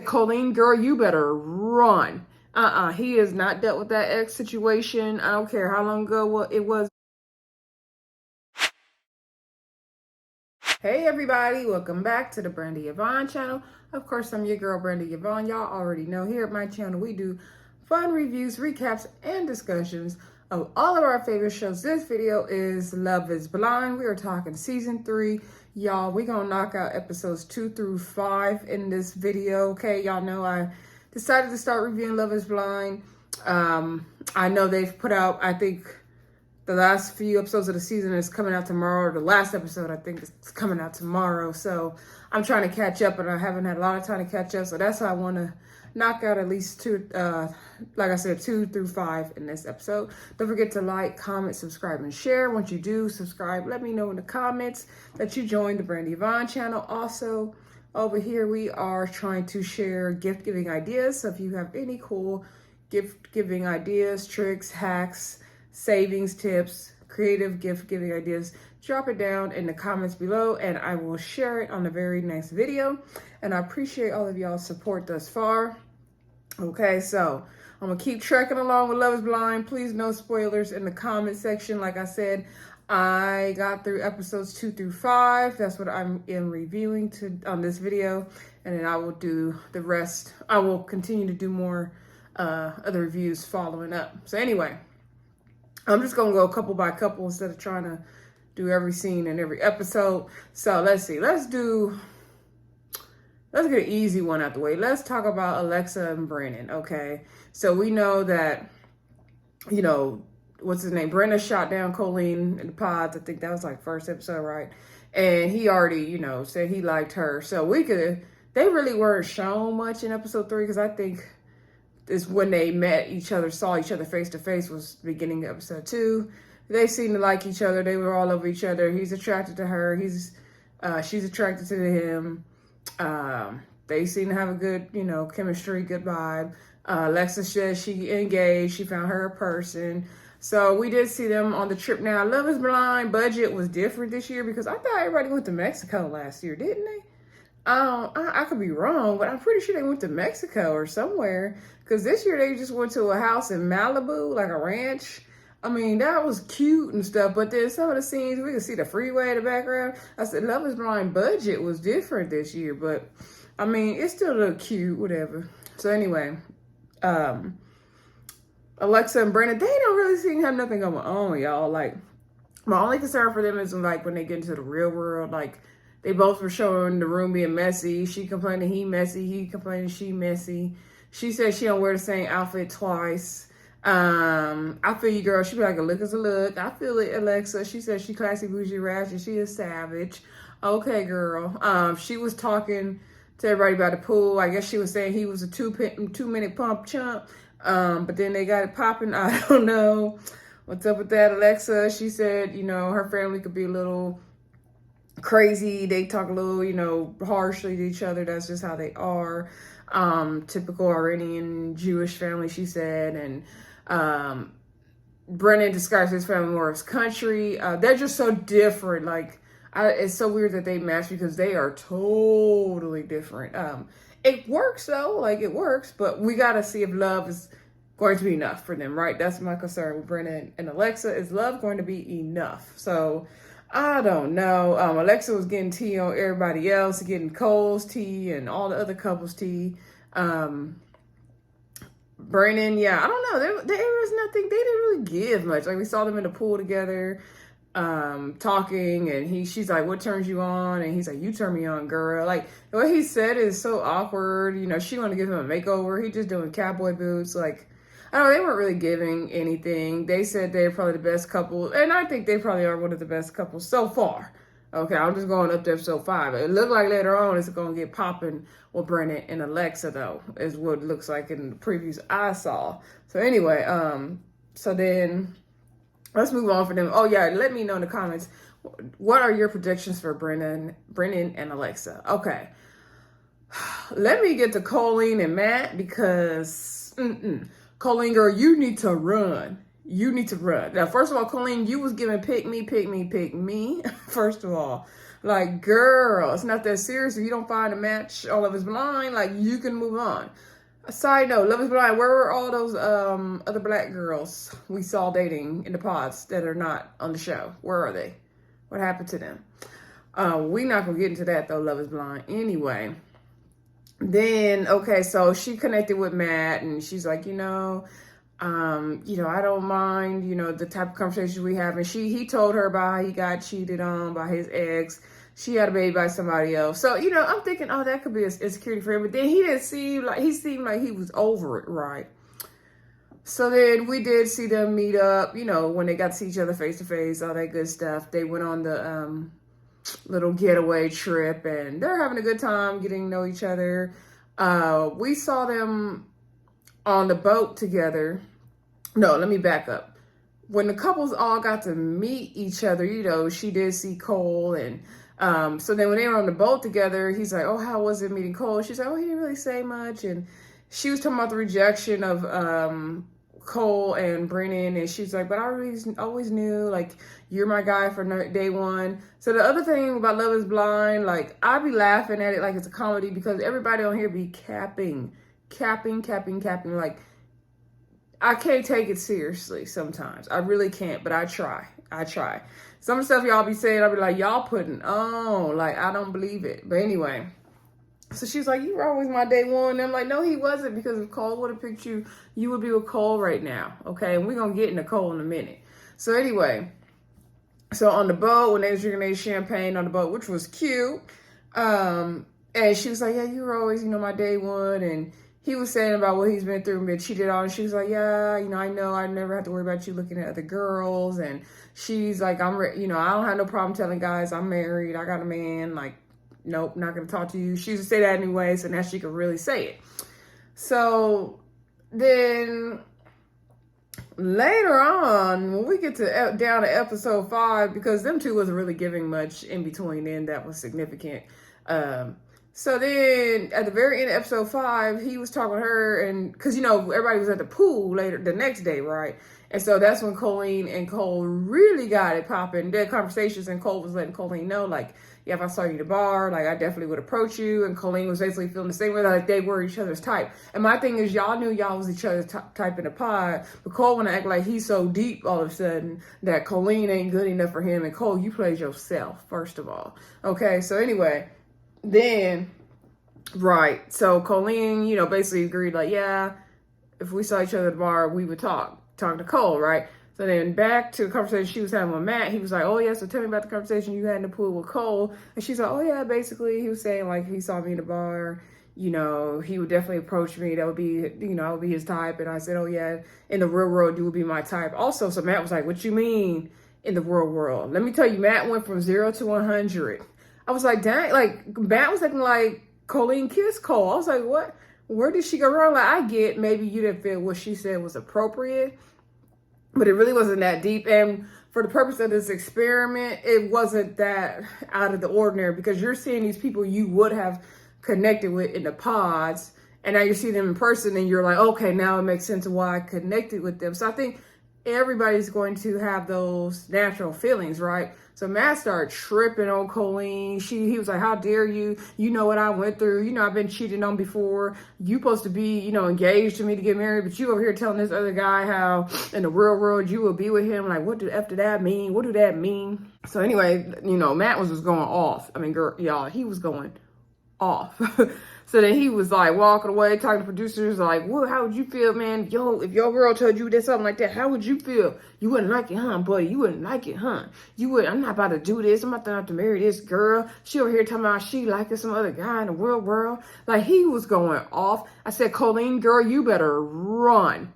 Colleen, girl, you better run. He has not dealt with that ex situation. I don't care how long ago it was. Hey everybody, welcome back to the Brandy Yvonne channel. Of course, I'm your girl, Brandy Yvonne. Y'all already know here at my channel, we do fun reviews, recaps, and discussions of all of our favorite shows. This video is Love is Blind. We are talking season 3. Y'all, we're gonna knock out episodes 2 through 5 in this video, okay? Y'all know I decided to start reviewing Love is Blind. I know they've put out, I think, the last few episodes of the season is coming out tomorrow, or the last episode I think is coming out tomorrow. So I'm trying to catch up, and I haven't had a lot of time to catch up. So that's why I want to knock out at least 2, like I said, 2 through 5 in this episode. Don't forget to like, comment, subscribe, and share. Once you do subscribe, let me know in the comments that you joined the Brandy Yvonne channel. Also, over here we are trying to share gift giving ideas. So if you have any cool gift giving ideas, tricks, hacks, savings tips, creative gift giving ideas, drop it down in the comments below and I will share it on the very next video. And I appreciate all of y'all's support thus far. Okay, so I'm gonna keep trekking along with Love is Blind. Please no spoilers in the comment section. Like I said, I got through episodes 2 through 5. That's what I am reviewing on this video, and then I will do the rest. I will continue to do more other reviews following up. So anyway, I'm just gonna go couple by couple instead of trying to do every scene in every episode. So let's see. Let's get an easy one out the way. Let's talk about Alexa and Brennan. Okay. So we know that, you know, what's his name? Brennan shot down Colleen in the pods. I think that was like first episode, right? And he already, you know, said he liked her. So they really weren't shown much in episode 3 because I think is when they met each other, saw each other face to face, was the beginning of episode 2. They seemed to like each other. They were all over each other. He's attracted to her. She's attracted to him. They seem to have a good, you know, chemistry, good vibe. Alexa says she engaged. She found her a person. So we did see them on the trip. Now, Love is Blind budget was different this year because I thought everybody went to Mexico last year, didn't they? I could be wrong, but I'm pretty sure they went to Mexico or somewhere. Because this year they just went to a house in Malibu, like a ranch. I mean, that was cute and stuff. But then some of the scenes, we could see the freeway in the background. I said, Love is Blind budget was different this year. But, I mean, it still looked cute, whatever. So anyway, Alexa and Brandon, they don't really seem to have nothing going on, y'all. Like, my only concern for them is, like, when they get into the real world, like, they both were showing the room being messy. She complaining he messy. He complaining she messy. She said she don't wear the same outfit twice. I feel you, girl. She be like, a look is a look. I feel it, Alexa. She said she classy, bougie, ratchet. She is savage. Okay, girl. She was talking to everybody about the pool. I guess she was saying he was a 2-minute pump chump. But then they got it popping. I don't know what's up with that, Alexa. She said, you know, her family could be a little crazy. They talk a little, you know, harshly to each other. That's just how they are. Typical Iranian Jewish family, she said. And Brennan describes his family more as country. They're just so different. Like, it's so weird that they match because they are totally different. It works though, like it works, but we gotta see if love is going to be enough for them, right? That's my concern with Brennan and Alexa. Is love going to be enough? So I don't know. Alexa was getting tea on everybody else, getting Cole's tea and all the other couples' tea. Brandon, yeah, I don't know. There was nothing. They didn't really give much. Like, we saw them in the pool together, talking, and she's like, "What turns you on?" And he's like, "You turn me on, girl." Like, what he said is so awkward. You know, she wanted to give him a makeover. He just doing cowboy boots. Like, I don't know, they weren't really giving anything. They said they're probably the best couple, and I think they probably are one of the best couples so far. Okay, I'm just going up to episode 5. It looked like later on it's going to get popping with Brennan and Alexa, though, is what it looks like in the previews I saw. So anyway, so then let's move on for them. Oh yeah, let me know in the comments, what are your predictions for Brennan and Alexa? Okay, let me get to Colleen and Matt because Colleen, girl, you need to run. You need to run. Now, first of all, Colleen, you was giving pick me. First of all, Like, girl, it's not that serious. If you don't find a match on Love is Blind, like, you can move on. A side note, Love is Blind, where were all those other black girls we saw dating in the pods that are not on the show? Where are they? What happened to them? We're not going to get into that, though, Love is Blind. Anyway, then, okay, so she connected with Matt, and she's like, I don't mind, the type of conversations we have. And he told her about how he got cheated on by his ex. She had a baby by somebody else. So, I'm thinking, oh, that could be a insecurity for him. But then he seemed like he was over it, right? So then we did see them meet up, when they got to see each other face to face, all that good stuff. They went on the little getaway trip, and they're having a good time getting to know each other. We saw them on the boat together. No, let me back up. When the couples all got to meet each other, she did see Cole. And so then when they were on the boat together, he's like, oh, how was it meeting Cole? She's like, oh, he didn't really say much. And she was talking about the rejection of Cole and Brennan. And she's like, but I always knew, like, you're my guy for day one. So the other thing about Love is Blind, like, I be laughing at it like it's a comedy because everybody on here be capping. Like, I can't take it seriously sometimes. I really can't, but I try. Some of the stuff y'all be saying, I'll be like, y'all putting on. Like, I don't believe it. But anyway, so she's like, you were always my day one. And I'm like, no, he wasn't, because if Cole would have picked you, you would be with Cole right now. Okay, and we're going to get into Cole in a minute. So anyway, so on the boat, when they was drinking their champagne on the boat, which was cute, and she was like, yeah, you were always, my day one. And he was saying about what he's been through and been cheated on. And she was like, yeah, I know I never have to worry about you looking at other girls. And she's like, I don't have no problem telling guys I'm married. I got a man. Like, nope, not going to talk to you. She used to say that anyway, so now she could really say it. So then later on, when we get to down to episode 5, because them two wasn't really giving much in between then that was significant. So then at the very end of episode 5, he was talking to her, and because, everybody was at the pool later the next day, right? And so that's when Colleen and Cole really got it popping. Their conversations, and Cole was letting Colleen know, like, yeah, if I saw you at the bar, like, I definitely would approach you. And Colleen was basically feeling the same way, like they were each other's type. And my thing is, y'all knew y'all was each other's type in the pod, but Cole want to act like he's so deep all of a sudden that Colleen ain't good enough for him. And Cole, you played yourself, first of all. Okay, so anyway, then, right, so Colleen, basically agreed, like, yeah, if we saw each other at the bar, we would talk to Cole, right? So then back to the conversation she was having with Matt, he was like, oh yeah, so tell me about the conversation you had in the pool with Cole. And she's like, oh yeah, basically he was saying, like, he saw me in the bar, he would definitely approach me. That would be, I would be his type. And I said, oh yeah, in the real world, you would be my type. Also, so Matt was like, what you mean in the real world? Let me tell you, Matt went from 0 to 100. I was like, dang, like, Matt was acting like Colleen kissed Cole. I was like, what? Where did she go wrong? Like, I get maybe you didn't feel what she said was appropriate, but it really wasn't that deep. And for the purpose of this experiment, it wasn't that out of the ordinary, because you're seeing these people you would have connected with in the pods, and now you see them in person, and you're like, okay, now it makes sense of why I connected with them. So I think everybody's going to have those natural feelings, right? So Matt started tripping on Colleen. He was like, how dare you? You know what I went through. I've been cheated on before. You supposed to be, engaged to me to get married, but you over here telling this other guy how in the real world you will be with him. Like, what the F did that mean? What do that mean? So anyway, Matt was just going off. I mean, girl, y'all, he was going off. So then he was like walking away, talking to producers, like, well, how would you feel, man? If your girl told you did something like that, how would you feel? You wouldn't like it, huh, buddy? You wouldn't like it, huh? I'm not about to do this. I'm not about to marry this girl. She over here talking about she liking some other guy in the real world. Like, he was going off. I said, Colleen, girl, you better run.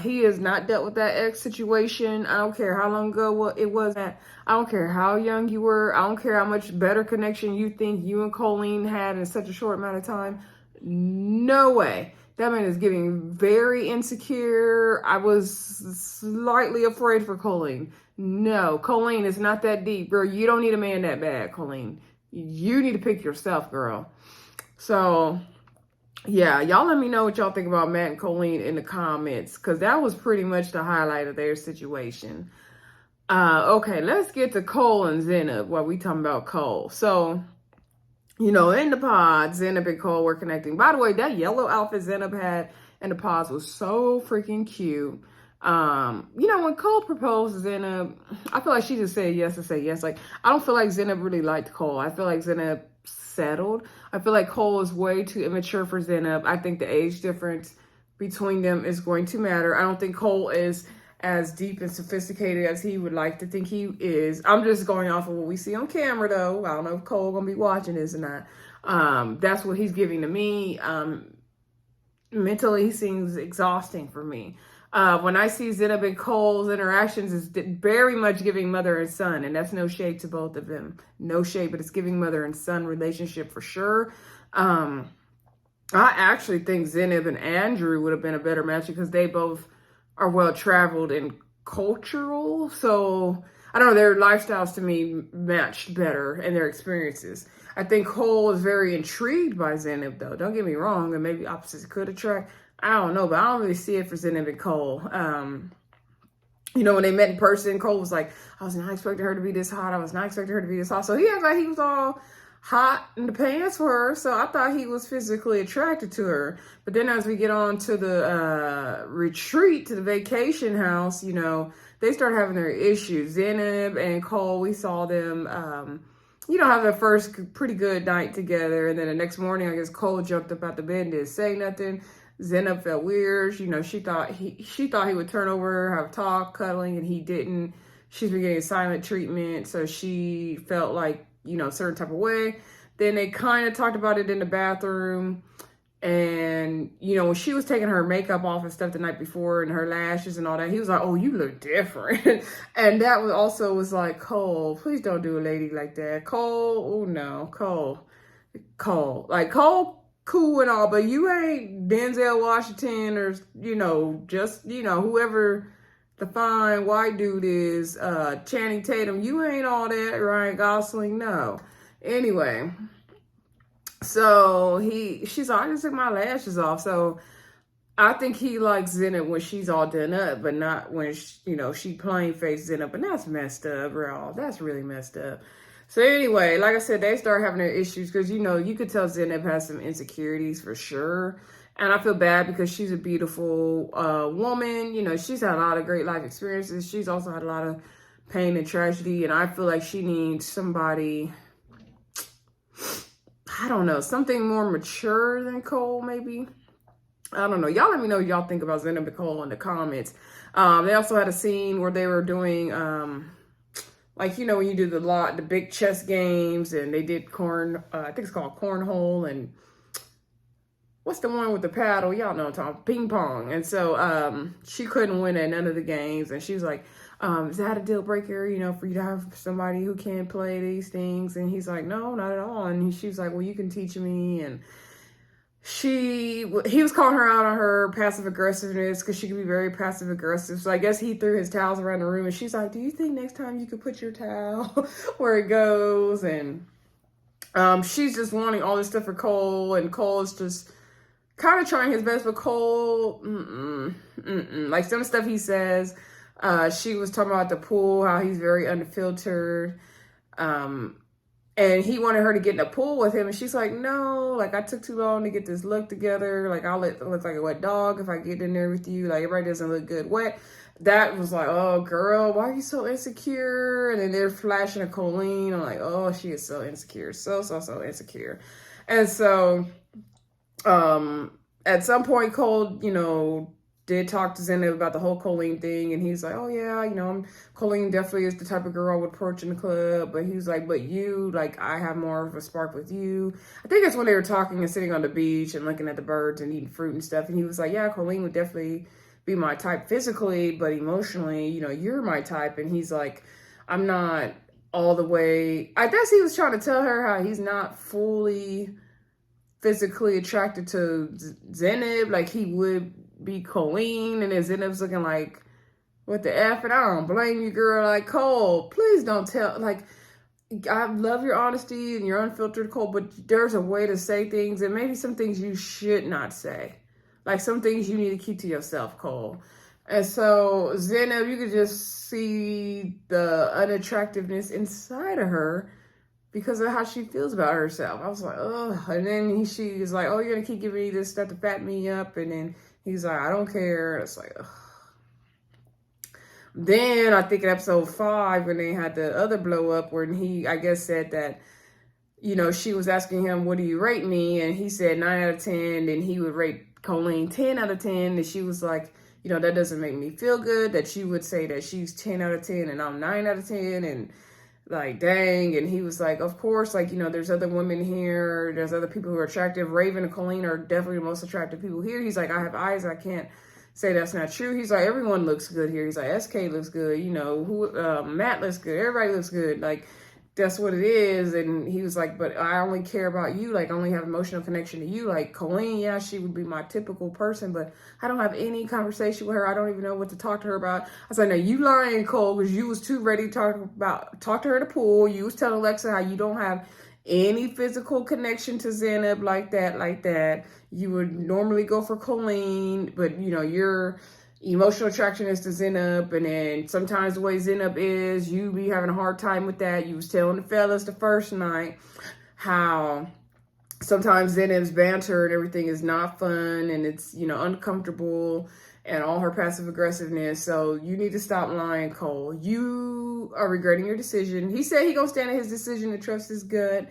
He has not dealt with that ex situation. I don't care how long ago it was. I don't care how young you were. I don't care how much better connection you think you and Colleen had in such a short amount of time. No way. That man is getting very insecure. I was slightly afraid for Colleen. No, Colleen is not that deep, girl. You don't need a man that bad, Colleen. You need to pick yourself, girl. So, yeah, y'all let me know what y'all think about Matt and Colleen in the comments, because that was pretty much the highlight of their situation. Okay, let's get to Cole and Zaneb while we talking about Cole. So, in the pod, Zaneb and Cole were connecting. By the way, that yellow outfit Zaneb had in the pods was so freaking cute. When Cole proposed to Zaneb, I feel like she just said yes to say yes. Like, I don't feel like Zaneb really liked Cole. I feel like Zaneb settled. I feel like Cole is way too immature for Zaneb. I think the age difference between them is going to matter. I don't think Cole is as deep and sophisticated as he would like to think he is. I'm just going off of what we see on camera, though. I don't know if Cole gonna be watching this or not. That's what he's giving to me. Mentally, he seems exhausting for me. When I see Zaneb and Cole's interactions, is very much giving mother and son, and that's no shade to both of them. No shade, but it's giving mother and son relationship for sure. I actually think Zaneb and Andrew would have been a better match because they both are well traveled and cultural. So I don't know, their lifestyles to me matched better and their experiences. I think Cole is very intrigued by Zaneb though. Don't get me wrong, and maybe opposites could attract. I don't know, but I don't really see it for Zaneb and Cole. When they met in person, Cole was like, I was not expecting her to be this hot. I was not expecting her to be this hot. So he acted like he was all hot in the pants for her. So I thought he was physically attracted to her. But then as we get on to the retreat, to the vacation house, they start having their issues. Zaneb and Cole, we saw them, have their first pretty good night together. And then the next morning, I guess Cole jumped up out the bed and didn't say nothing. Zaneb felt weird. She thought he would turn over, have a talk, cuddling, and he didn't. She's been getting silent treatment, so she felt like, a certain type of way. Then they kind of talked about it in the bathroom. And, when she was taking her makeup off and stuff the night before and her lashes and all that, he was like, oh, you look different. And that was like, Cole, please don't do a lady like that. Cole, oh no, Cole. Like, Cole, cool and all, but you ain't Denzel Washington or, whoever the fine white dude is, Channing Tatum. You ain't all that, Ryan Gosling, no. Anyway, so she's like, I just took my lashes off. So I think he likes Zaneb when she's all done up, but not when, she plain face Zaneb. And that's messed up, bro. That's really messed up. So anyway, like I said, they start having their issues because, you could tell Zaneb has some insecurities for sure. And I feel bad because she's a beautiful woman. She's had a lot of great life experiences. She's also had a lot of pain and tragedy. And I feel like she needs somebody, I don't know, something more mature than Cole, maybe. I don't know. Y'all let me know what y'all think about Zaneb and Cole in the comments. They also had a scene where they were doing, when you do the big chess games, and they did I think it's called cornhole, and what's the one with the paddle? Y'all know what I'm talking, ping pong. And so she couldn't win at none of the games, and she was like, is that a deal breaker, for you to have somebody who can play these things? And he's like, no, not at all. And she was like, well, you can teach me. And he was calling her out on her passive aggressiveness because she can be very passive aggressive. So I guess he threw his towels around the room, and she's like, do you think next time you could put your towel where it goes? And she's just wanting all this stuff for Cole, and Cole is just kind of trying his best, but Cole, like some stuff he says, she was talking about the pool, how he's very unfiltered, and he wanted her to get in the pool with him, and she's like, no, like, I took too long to get this look together, like, I'll look like a wet dog if I get in there with you, like, everybody doesn't look good wet. That was like, oh, girl, why are you so insecure? And then they're flashing a Colleen. I'm like, oh, she is so insecure, so insecure. And so at some point, Cole, did talk to Zaneb about the whole Colleen thing, and he's like, oh yeah, Colleen definitely is the type of girl I would approach in the club, but he's like, but you, like, I have more of a spark with you. I think that's when they were talking and sitting on the beach and looking at the birds and eating fruit and stuff, and he was like, yeah, Colleen would definitely be my type physically, but emotionally, you're my type. And he's like, I'm not all the way, I guess he was trying to tell her how he's not fully physically attracted to Zaneb like he would be Colleen. And then Zaneb's looking like, what the F? And I don't blame you, girl. Like, Cole, please don't tell, like, I love your honesty and your unfiltered, Cole, but there's a way to say things, and maybe some things you should not say. Like, some things you need to keep to yourself, Cole. And so Zaneb, you could just see the unattractiveness inside of her because of how she feels about herself. I was like, ugh. And then she was like, oh, you're going to keep giving me this stuff to fatten me up. And then he's like, I don't care. And it's like, ugh. Then I think in episode 5, when they had the other blow up, where he, I guess, said that, you know, she was asking him, what do you rate me? And he said 9 out of 10. And he would rate Colleen 10 out of 10. And she was like, you know, that doesn't make me feel good that she would say that she's 10 out of 10 and I'm 9 out of 10. And like, dang. And he was like, of course, like, you know, there's other women here. There's other people who are attractive. Raven and Colleen are definitely the most attractive people here. He's like, I have eyes. I can't say that's not true. He's like, everyone looks good here. He's like, SK looks good. You know, Matt looks good. Everybody looks good. Like, that's what it is. And he was like, but I only care about you. Like, I only have emotional connection to you. Like, Colleen, yeah, she would be my typical person, but I don't have any conversation with her. I don't even know what to talk to her about. I was like, no, you lying, Cole, because you was too ready to talk to her at the pool. You was telling Alexa how you don't have any physical connection to Zaneb like that. You would normally go for Colleen, but, you know, your emotional attraction is to Zaneb, and then sometimes the way Zaneb is, you be having a hard time with that. You was telling the fellas the first night how sometimes Zaneb's banter and everything is not fun, and it's, you know, uncomfortable, and all her passive aggressiveness. So you need to stop lying, Cole. You are regretting your decision. He said he gonna stand in his decision to trust his gut.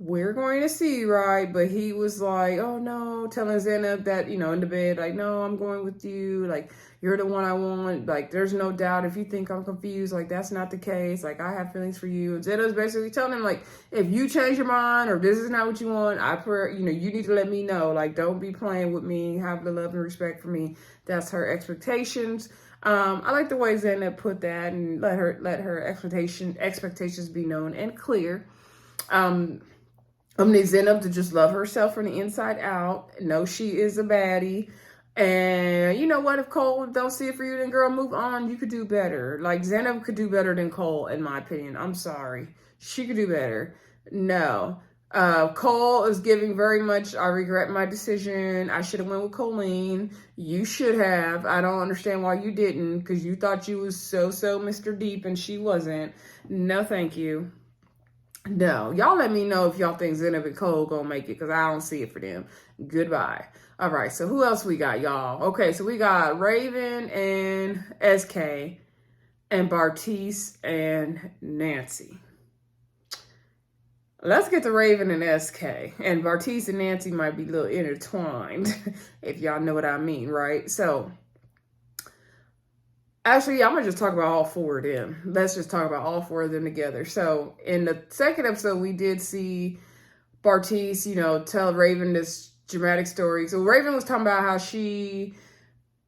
We're going to see, right? But he was like, oh no, telling Zaneb that, you know, in the bed, like, no, I'm going with you. Like, you're the one I want. Like, there's no doubt. If you think I'm confused, like, that's not the case. Like, I have feelings for you. And Zaneb's basically telling him, like, if you change your mind or this is not what you want, you know, you need to let me know. Like, don't be playing with me. Have the love and respect for me. That's her expectations. I like the way Zaneb put that and let her expectations be known and clear. Need Zaneb to just love herself from the inside out. Know she is a baddie. And you know what? If Cole don't see it for you, then girl, move on. You could do better. Like, Zaneb could do better than Cole, in my opinion. I'm sorry. She could do better. No. Cole is giving very much, I regret my decision. I should have went with Colleen. You should have. I don't understand why you didn't, because you thought you was so Mr. Deep and she wasn't. No, thank you. No, y'all let me know if y'all think Zaneb and Cole gonna make it, because I don't see it for them. Goodbye. All right, so who else we got, y'all? Okay, so we got Raven and SK and Bartise and Nancy. Let's get to Raven and SK. And Bartise and Nancy might be a little intertwined, if y'all know what I mean, right? So, actually, I'm going to just talk about all 4 of them. Let's just talk about all 4 of them together. So, in the second episode, we did see Bartise, you know, tell Raven this dramatic story. So, Raven was talking about how she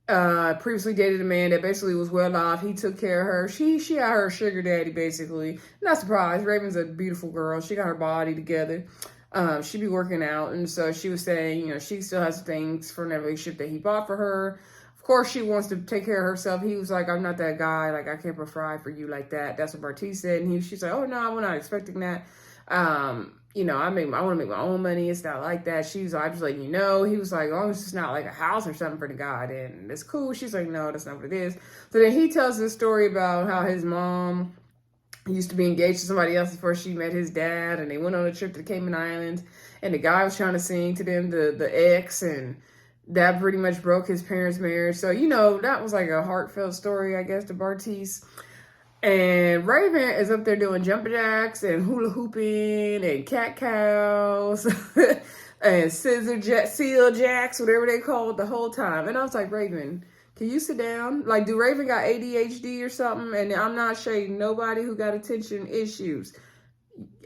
previously dated a man that basically was well off. He took care of her. She had her sugar daddy, basically. Not surprised. Raven's a beautiful girl. She got her body together. She be working out. And so she was saying, you know, she still has things from that relationship that he bought for her. Of course, she wants to take care of herself. He was like, I'm not that guy. Like, I can't provide for you like that. That's what Bartise said. And she's like, oh, no, I'm not expecting that. You know, I want to make my own money. It's not like that. She's like, I'm just letting you know. He was like, as long as it's not like a house or something for the guy, then it's cool. She's like, no, that's not what it is. So then he tells this story about how his mom used to be engaged to somebody else before she met his dad. And they went on a trip to the Cayman Islands. And the guy was trying to sing to them, the ex, and that pretty much broke his parents' marriage. So, you know, that was like a heartfelt story, I guess, to Bartise. And Raven is up there doing jumping jacks and hula hooping and cat cows and seal jacks, whatever they call it, the whole time. And I was like, Raven, can you sit down? Like, do Raven got ADHD or something? And I'm not shading nobody who got attention issues.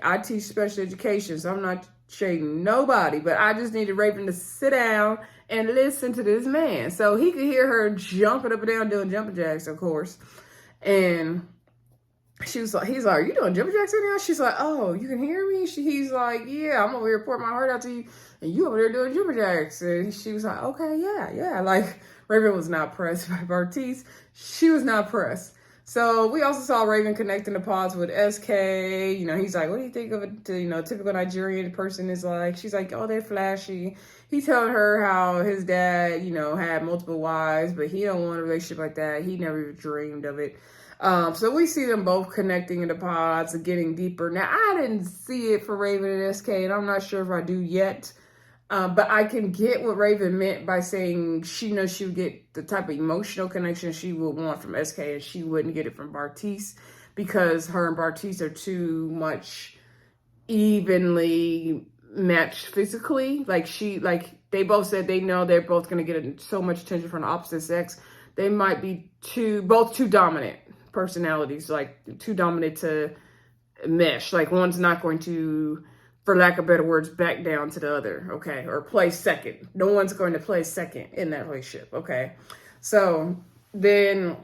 I teach special education, so I'm not shading nobody. But I just needed Raven to sit down and listen to this man. So he could hear her jumping up and down doing jumping jacks, of course. And he's like, are you doing jumping jacks right now? She's like, oh, you can hear me? He's like, yeah, I'm over here pouring my heart out to you, and you over there doing jumping jacks. And she was like, okay, yeah. Like, Raven was not pressed by Bartise. She was not pressed. So we also saw Raven connecting the pods with SK. You know, he's like, what do you think of a typical Nigerian person is like? She's like, oh, they're flashy. He's telling her how his dad, had multiple wives, but he don't want a relationship like that. He never even dreamed of it. So we see them both connecting in the pods and getting deeper. Now, I didn't see it for Raven and SK, and I'm not sure if I do yet. But I can get what Raven meant by saying she knows she would get the type of emotional connection she would want from SK, and she wouldn't get it from Bartise because her and Bartise are too much evenly matched physically. Like they both said they know they're both going to get so much attention from the opposite sex. They might be both too dominant personalities, like too dominant to mesh. Like one's not going to, for lack of better words, back down to the other, okay? Or play second. No one's going to play second in that relationship, okay? So then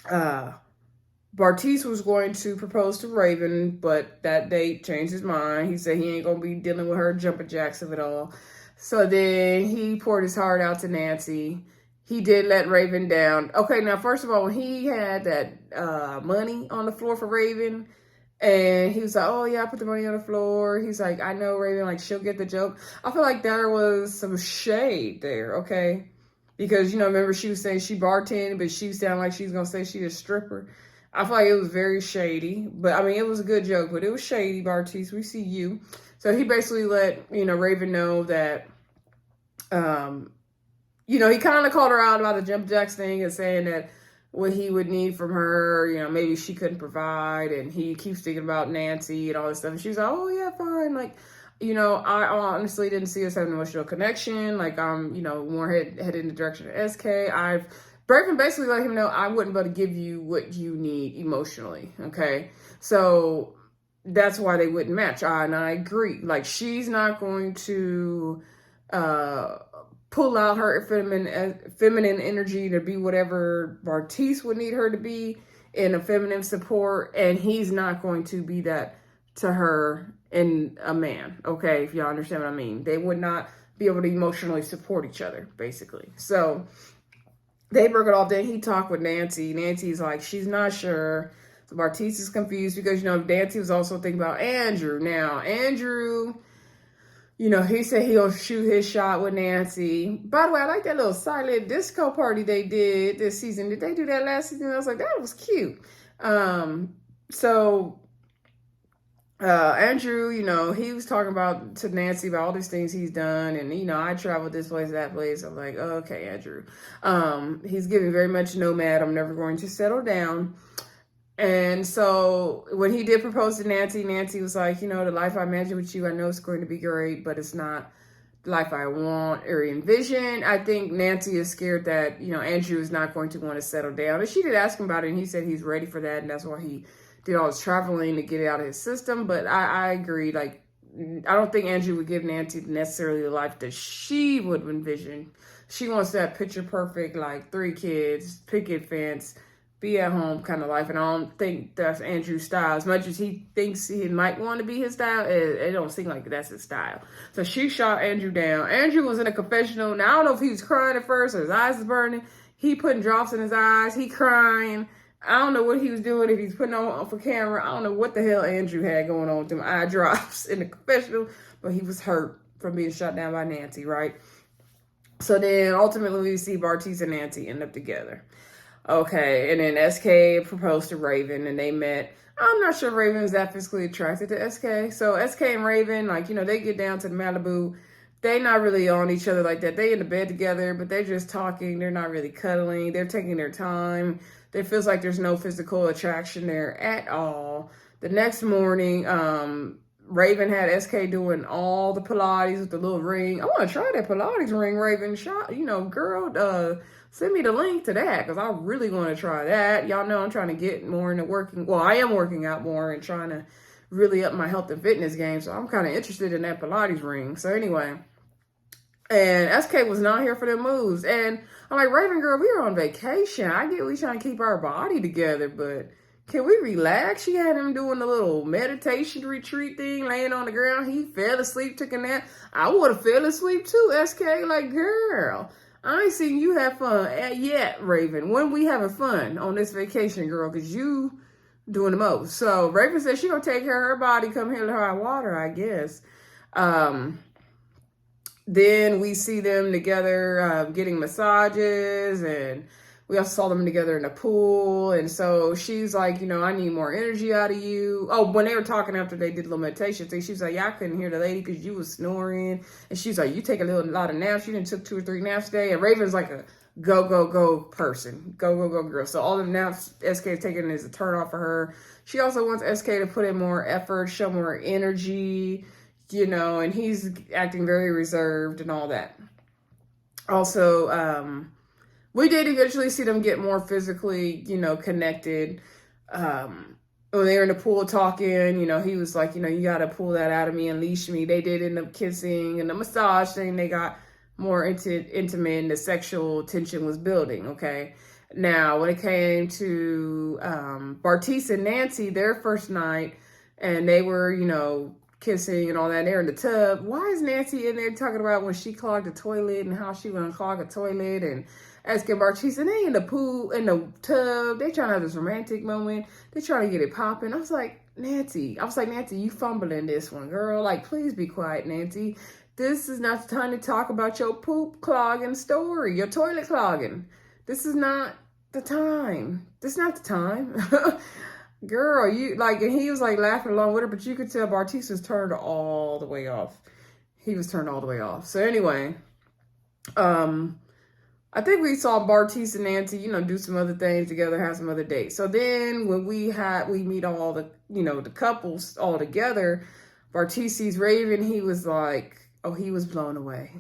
Bartise was going to propose to Raven, but that date changed his mind. He said he ain't going to be dealing with her jumping jacks of it all. So then he poured his heart out to Nancy. He did let Raven down. Okay, now, first of all, when he had that money on the floor for Raven, and he was like, oh, yeah, I put the money on the floor. He's like, I know, Raven, like, she'll get the joke. I feel like there was some shade there, okay? Because, remember she was saying she bartended, but she sounded like she was going to say she's a stripper. I feel like it was very shady. But, I mean, it was a good joke, but it was shady, Bartise. We see you. So he basically let, Raven know that, he kind of called her out about the jump jacks thing and saying that what he would need from her, maybe she couldn't provide, and he keeps thinking about Nancy and all this stuff. And she's like, oh, yeah, fine. Like, I honestly didn't see us having an emotional connection. Like, more headed in the direction of SK. Raven basically let him know I wouldn't be able to give you what you need emotionally, okay? So that's why they wouldn't match. And I agree. Like, she's not going to pull out her feminine energy to be whatever Bartise would need her to be in a feminine support, and he's not going to be that to her in a man, okay, if y'all understand what I mean. They would not be able to emotionally support each other, basically. So they broke it off. Then he talked with Nancy. Nancy's like, she's not sure. So Bartise is confused because, Nancy was also thinking about Andrew. Now, Andrew, he said he'll shoot his shot with Nancy. By the way, I like that little silent disco party they did this season. Did they do that last season? I was like, that was cute. So Andrew, he was talking to Nancy about all these things he's done. And, I traveled this place, that place. I'm like, okay, Andrew. He's giving very much nomad. I'm never going to settle down. And so when he did propose to Nancy, Nancy was like, the life I imagine with you, I know it's going to be great, but it's not the life I want or envision. I think Nancy is scared that, Andrew is not going to want to settle down. And she did ask him about it, and he said he's ready for that. And that's why he did all his traveling to get it out of his system. But I agree. Like, I don't think Andrew would give Nancy necessarily the life that she would envision. She wants that picture perfect, like 3 kids, picket fence, be at home kind of life. And I don't think that's Andrew's style. As much as he thinks he might want to be his style, it don't seem like that's his style. So she shot Andrew down. Andrew was in a confessional. Now, I don't know if he was crying at first or his eyes was burning. He putting drops in his eyes. He crying. I don't know what he was doing, if he's putting on for camera. I don't know what the hell Andrew had going on with them eye drops in the confessional, but he was hurt from being shot down by Nancy, right? So then ultimately we see Bartise and Nancy end up together. Okay, and then SK proposed to Raven, and they met. I'm not sure Raven is that physically attracted to SK. So SK and Raven, they get down to the Malibu. They not really on each other like that. They in the bed together, but they're just talking. They're not really cuddling. They're taking their time. It feels like there's no physical attraction there at all. The next morning, Raven had SK doing all the Pilates with the little ring. I want to try that Pilates ring, Raven. Girl, send me the link to that, because I really want to try that. Y'all know I'm trying to get more into working. Well, I am working out more and trying to really up my health and fitness game. So I'm kind of interested in that Pilates ring. So anyway, and SK was not here for the moves. And I'm like, Raven girl, we are on vacation. I get we trying to keep our body together, but can we relax? She had him doing the little meditation retreat thing, laying on the ground. He fell asleep, took a nap. I would have fell asleep too, SK. Like, girl, I ain't seen you have fun yet, Raven. When we having fun on this vacation, girl? Because you doing the most. So Raven said she gonna take care of her body, come here to high water, I guess. Then we see them together getting massages, and we also saw them together in the pool. And so she's like, you know, I need more energy out of you. Oh, when they were talking after they did a little meditation thing, she was like, yeah, I couldn't hear the lady because you was snoring. And she's like, you take a lot of naps. You didn't took 2 or 3 naps today. And Raven's like a go person, go girl. So all the naps SK is taking is a turn off for her. She also wants SK to put in more effort, show more energy, you know, and he's acting very reserved and all that. Also, we did eventually see them get more physically, you know, connected. When they were in the pool talking, you know, he was like, you know, you got to pull that out of me, unleash me. They did end up kissing, and the massage thing, they got more intimate, and the sexual tension was building, okay? Now, when it came to Bartise and Nancy, their first night, and they were, you know, kissing and all that, they're in the tub. Why is Nancy in there talking about when she clogged the toilet and how she gonna clog a toilet, and asking Bartise, and they in the pool, in the tub, they trying to have this romantic moment, they trying to get it popping. I was like, Nancy, you fumbling this one, girl. Like, please be quiet, Nancy. This is not the time to talk about your poop clogging story, your toilet clogging. This is not the time. This is not the time. Girl, you like, and he was like laughing along with her, but you could tell Bartise was turned all the way off. He was turned all the way off. So anyway, I think we saw Bartise and Nancy, you know, do some other things together, have some other dates. So then when we meet all the, you know, the couples all together, Bartise sees Raven. He was like, oh, he was blown away.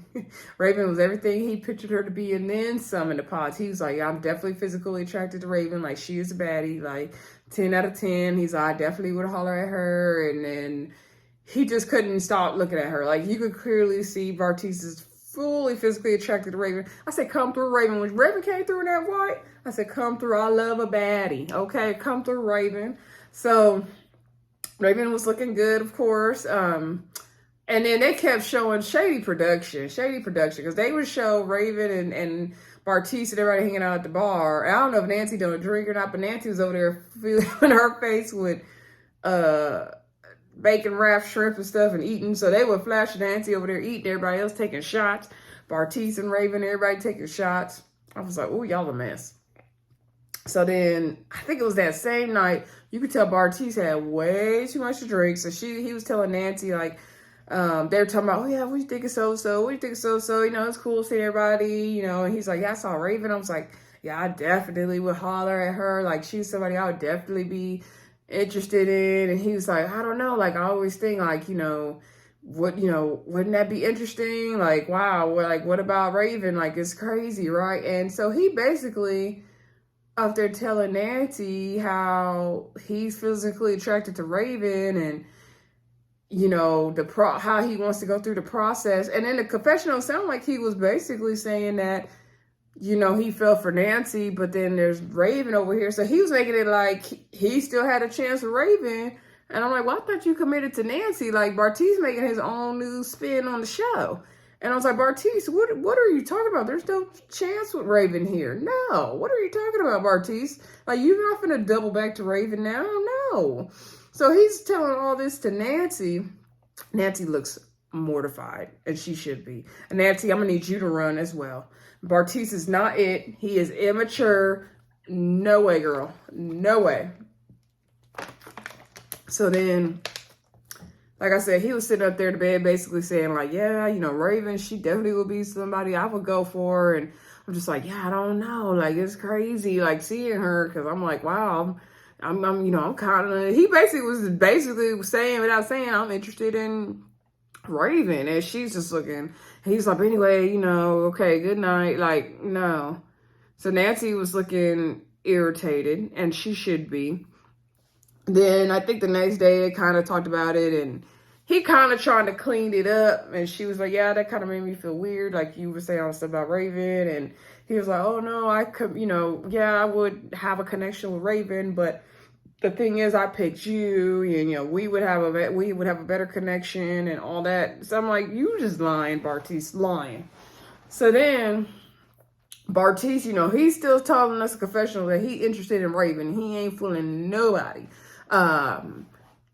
Raven was everything he pictured her to be, and then some in the pods. He was like, yeah, I'm definitely physically attracted to Raven. Like, she is a baddie. Like, 10 out of 10. He's like, I definitely would holler at her. And then he just couldn't stop looking at her. Like, you could clearly see Bartise is fully physically attracted to Raven. I said, come through, Raven. When Raven came through in that white, I said, come through. I love a baddie. Okay, come through, Raven. So Raven was looking good, of course. And then they kept showing shady production, because they would show Raven and Bartise and everybody hanging out at the bar. I don't know if Nancy done a drink or not, but Nancy was over there filling her face with bacon wrapped shrimp and stuff and eating. So they would flash Nancy over there eating, everybody else taking shots. Bartise and Raven, everybody taking shots. I was like, oh, y'all a mess. So then I think it was that same night, you could tell Bartise had way too much to drink. So he was telling Nancy, like, they were talking about, oh yeah, what do you think of so-so? What do you think of so-so? You know, it's cool seeing everybody, you know, and he's like, yeah, I saw Raven. I was like, yeah, I definitely would holler at her. Like, she's somebody I would definitely be interested in. And he was like, I don't know. Like, I always think, like, you know, wouldn't that be interesting? Like, wow, what about Raven? Like, it's crazy, right? And so he basically up there telling Nancy how he's physically attracted to Raven, and you know, how he wants to go through the process. And in the confessional, sound like he was basically saying that, you know, he fell for Nancy, but then there's Raven over here. So he was making it like he still had a chance with Raven. And I'm like, well, I thought you committed to Nancy. Like, Bartise making his own new spin on the show. And I was like, Bartise, what are you talking about? There's no chance with Raven here. No. What are you talking about, Bartise? Like, you're not going to double back to Raven now? No. So he's telling all this to Nancy. Nancy looks mortified, and she should be. And Nancy, I'm going to need you to run as well. Bartise is not it. He is immature. No way, girl. No way. So then, like I said, he was sitting up there in the bed basically saying, like, yeah, you know, Raven, she definitely would be somebody I would go for. And I'm just like, yeah, I don't know. Like, it's crazy, like, seeing her, because I'm like, wow, I'm you know, I'm kind of, he basically saying, without saying, I'm interested in Raven. And she's just looking, he's like, anyway, you know, okay, good night. Like, no. So Nancy was looking irritated, and she should be. Then I think the next day they kind of talked about it, and he kind of tried to clean it up. And she was like, yeah, that kind of made me feel weird. Like, you were saying all stuff about Raven. And he was like, oh no, I could, you know, yeah, I would have a connection with Raven, but the thing is, I picked you, and, you know, we would have a better connection and all that. So I'm like, you just lying, Bartise, lying. So then Bartise, he's still telling us a confessional that he interested in Raven. He ain't fooling nobody.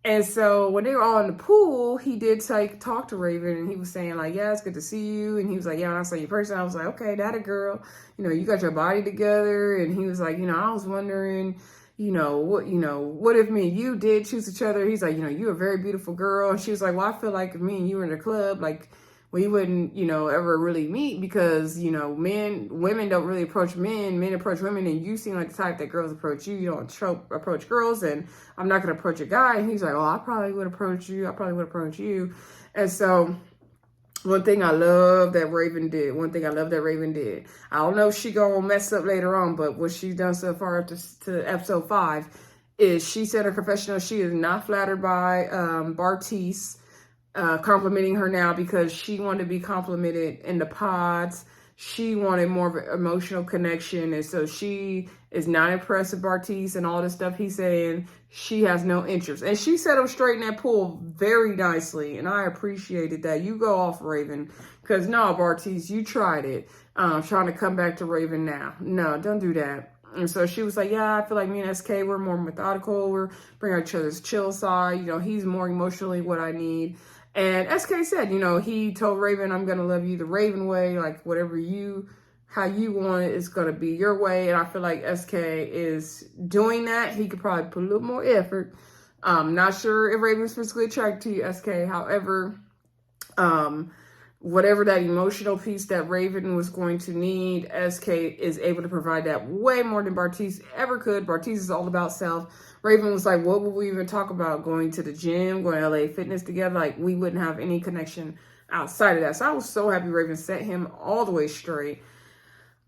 And so when they were all in the pool, he did talk to Raven, and he was saying like, yeah, it's good to see you. And he was like, yeah, when I saw you in person, I was like, okay, that a girl. You got your body together. And he was like, I was wondering, what if me and you did choose each other? He's like, you're a very beautiful girl. And she was like, well, I feel like if me and you were in the club, like, we wouldn't, ever really meet because, women don't really approach men approach women, and you seem like the type that girls approach you. You don't approach girls, and I'm not going to approach a guy. And he's like, oh, I probably would approach you. And so one thing I love that Raven did, I don't know if she gonna mess up later on, but what she's done so far up to episode 5 is she said her confessional, she is not flattered by Bartise complimenting her now because she wanted to be complimented in the pods. She wanted more of an emotional connection, and so she is not impressed with Bartise and all the stuff he's saying. She has no interest, and she set him straight in that pool very nicely, and I appreciated that. You go off, Raven, because no, Bartise, you tried it, trying to come back to Raven now. No, don't do that. And so she was like, yeah, I feel like me and SK, we're more methodical. We're bringing each other's chill side. He's more emotionally what I need. And SK said, he told Raven, I'm going to love you the Raven way, like whatever how you want it, it's going to be your way. And I feel like SK is doing that. He could probably put a little more effort. Not sure if Raven's physically attracted to you, SK. However, whatever that emotional piece that Raven was going to need, SK is able to provide that way more than Bartise ever could. Bartise is all about self. Raven was like, what would we even talk about? Going to the gym, going to LA Fitness together? Like, we wouldn't have any connection outside of that. So I was so happy Raven set him all the way straight.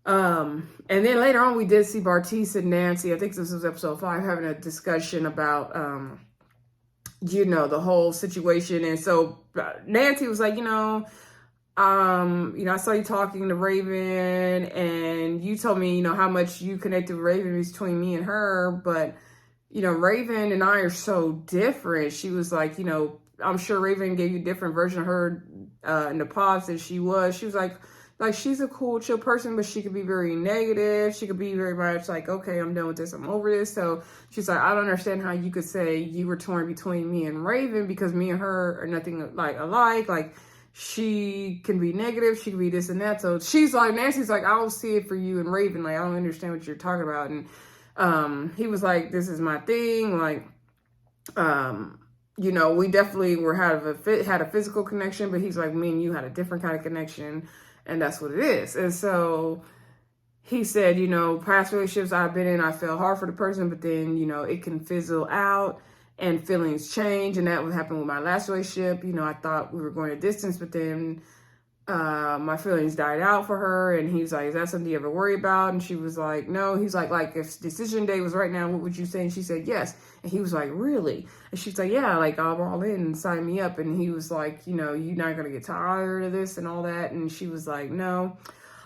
And then later on, we did see Bartise and Nancy, I think this was episode 5, having a discussion about, the whole situation. And so Nancy was like, I saw you talking to Raven, and you told me, how much you connected with Raven between me and her, but Raven and I are so different. She was like, I'm sure Raven gave you a different version of her in the pods than she was. She was like she's a cool, chill person, but she could be very negative. She could be very much like, okay, I'm done with this. I'm over this. So she's like, I don't understand how you could say you were torn between me and Raven because me and her are nothing like alike. Like, she can be negative. She can be this and that. So she's like, Nancy's like, I don't see it for you and Raven. Like, I don't understand what you're talking about. And he was like, this is my thing. Like, we definitely had a physical connection, but he's like, me and you had a different kind of connection, and that's what it is. And so he said, past relationships I've been in, I felt hard for the person, but then, it can fizzle out and feelings change. And that would happen with my last relationship. I thought we were going a distance, but then my feelings died out for her. And he's like, is that something you ever worry about? And she was like, no. He's like if decision day was right now, what would you say? And she said, yes. And he was like, really? And she's like, yeah, like, I'm all in and sign me up. And he was like, you're not going to get tired of this and all that. And she was like, no.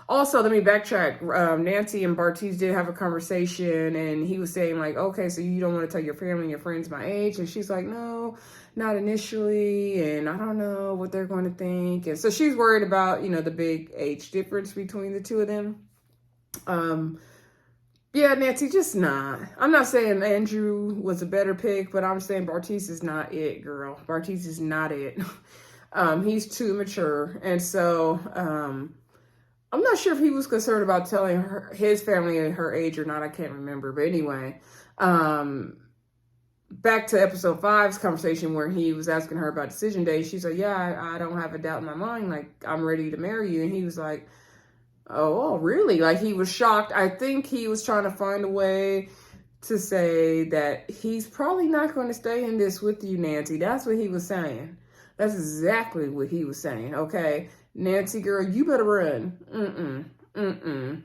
Also, let me backtrack. Nancy and Bartise did have a conversation, and he was saying like, okay, so you don't want to tell your family and your friends my age? And she's like, no, not initially, and I don't know what they're going to think. And so she's worried about, the big age difference between the two of them. Yeah, Nancy, just not. I'm not saying Andrew was a better pick, but I'm saying Bartise is not it, girl. Bartise is not it. He's too mature. And so, I'm not sure if he was concerned about telling his family her age or not. I can't remember. But anyway, back to episode 5's conversation where he was asking her about decision day. She's like, yeah, I don't have a doubt in my mind. Like, I'm ready to marry you. And he was like, oh, really? Like, he was shocked. I think he was trying to find a way to say that he's probably not going to stay in this with you, Nancy. That's what he was saying. That's exactly what he was saying, okay? Nancy, girl, you better run. I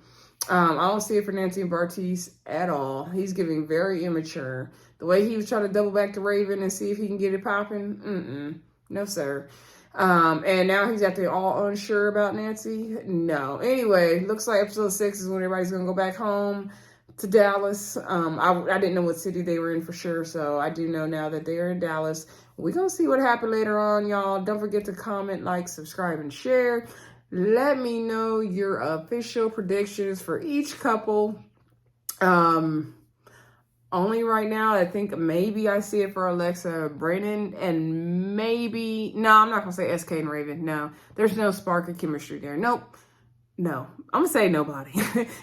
don't see it for Nancy and Bartise at all. He's giving very immature. The way he was trying to double back to Raven and see if he can get it popping, no, sir. And now he's acting all unsure about Nancy. No. Anyway, looks like episode 6 is when everybody's going to go back home to Dallas. I didn't know what city they were in for sure, so I do know now that they are in Dallas. We're going to see what happened later on, y'all. Don't forget to comment, like, subscribe, and share. Let me know your official predictions for each couple. Only right now, I think maybe I see it for Alexa, Brandon, and maybe, no, I'm not going to say SK and Raven. No, there's no spark of chemistry there. Nope. No, I'm going to say nobody.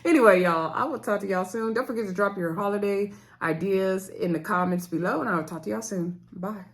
Anyway, y'all, I will talk to y'all soon. Don't forget to drop your holiday ideas in the comments below, and I will talk to y'all soon. Bye.